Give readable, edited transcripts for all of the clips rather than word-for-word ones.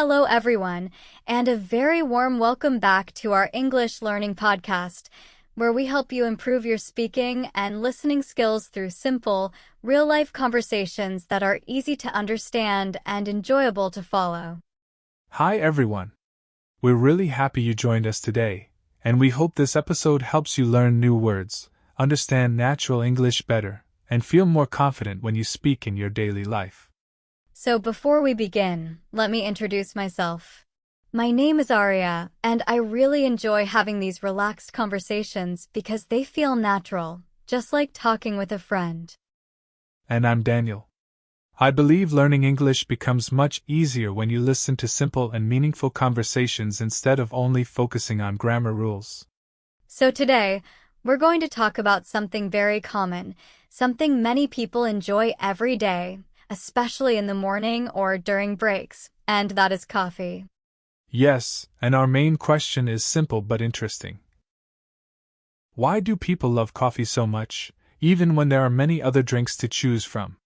Hello, everyone, and a very warm welcome back to our English Learning Podcast, where we help you improve your speaking and listening skills through simple, real-life conversations that are easy to understand and enjoyable to follow. Hi, everyone. We're really happy you joined us today, and we hope this episode helps you learn new words, understand natural English better, and feel more confident when you speak in your daily life. So before we begin, let me introduce myself. My name is Aria, and I really enjoy having these relaxed conversations because they feel natural, just like talking with a friend. And I'm Daniel. I believe learning English becomes much easier when you listen to simple and meaningful conversations instead of only focusing on grammar rules. So today, we're going to talk about something very common, something many people enjoy every day, especially in the morning or during breaks, and that is coffee. Yes, and our main question is simple but interesting. Why do people love coffee so much, even when there are many other drinks to choose from?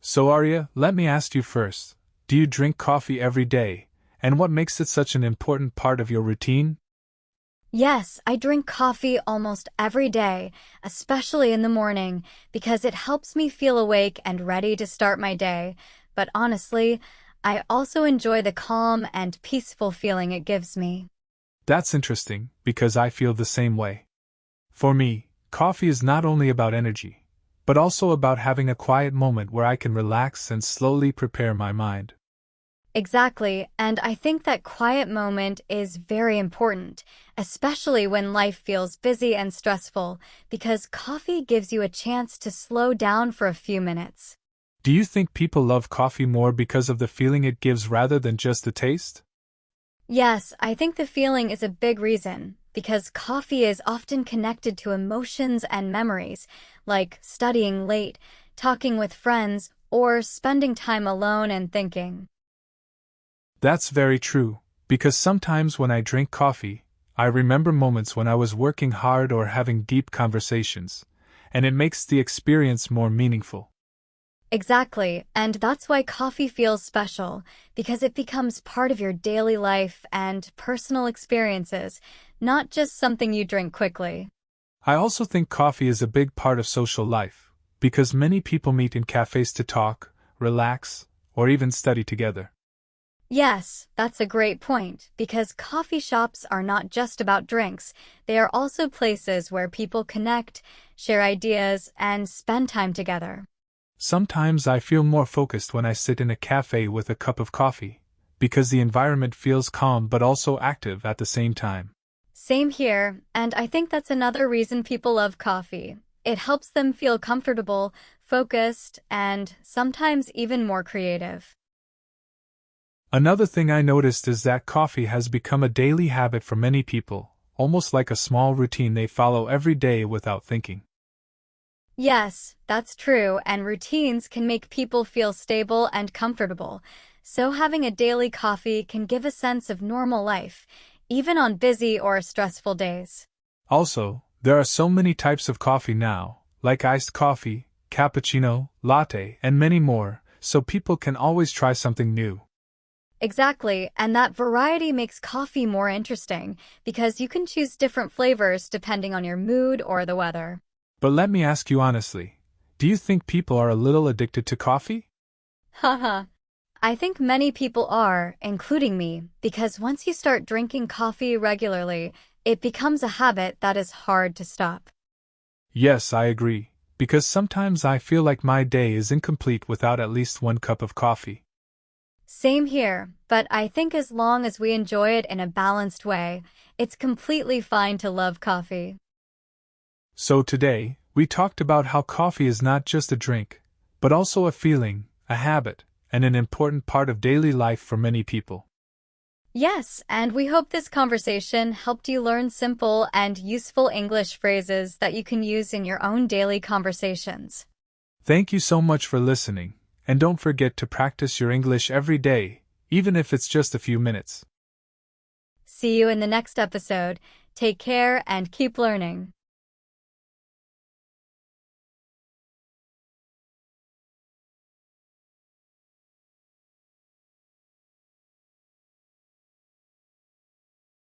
So Arya, let me ask you first, do you drink coffee every day, and what makes it such an important part of your routine? Yes, I drink coffee almost every day, especially in the morning, because it helps me feel awake and ready to start my day. But honestly, I also enjoy the calm and peaceful feeling it gives me. That's interesting, because I feel the same way. For me, coffee is not only about energy, but also about having a quiet moment where I can relax and slowly prepare my mind. Exactly, and I think that quiet moment is very important, especially when life feels busy and stressful, because coffee gives you a chance to slow down for a few minutes. Do you think people love coffee more because of the feeling it gives rather than just the taste? Yes, I think the feeling is a big reason, because coffee is often connected to emotions and memories, like studying late, talking with friends, or spending time alone and thinking. That's very true, because sometimes when I drink coffee, I remember moments when I was working hard or having deep conversations, and it makes the experience more meaningful. Exactly, and that's why coffee feels special, because it becomes part of your daily life and personal experiences, not just something you drink quickly. I also think coffee is a big part of social life, because many people meet in cafes to talk, relax, or even study together. Yes, that's a great point, because coffee shops are not just about drinks, they are also places where people connect, share ideas, and spend time together. Sometimes I feel more focused when I sit in a cafe with a cup of coffee, because the environment feels calm but also active at the same time. Same here, and I think that's another reason people love coffee. It helps them feel comfortable, focused, and sometimes even more creative. Another thing I noticed is that coffee has become a daily habit for many people, almost like a small routine they follow every day without thinking. Yes, that's true, and routines can make people feel stable and comfortable, so having a daily coffee can give a sense of normal life, even on busy or stressful days. Also, there are so many types of coffee now, like iced coffee, cappuccino, latte, and many more, so people can always try something new. Exactly, and that variety makes coffee more interesting, because you can choose different flavors depending on your mood or the weather. But let me ask you honestly, do you think people are a little addicted to coffee? Haha. I think many people are, including me, because once you start drinking coffee regularly, it becomes a habit that is hard to stop. Yes, I agree, because sometimes I feel like my day is incomplete without at least one cup of coffee. Same here, but I think as long as we enjoy it in a balanced way, it's completely fine to love coffee. So today, we talked about how coffee is not just a drink, but also a feeling, a habit, and an important part of daily life for many people. Yes, and we hope this conversation helped you learn simple and useful English phrases that you can use in your own daily conversations. Thank you so much for listening, and don't forget to practice your English every day, even if it's just a few minutes. See you in the next episode. Take care and keep learning.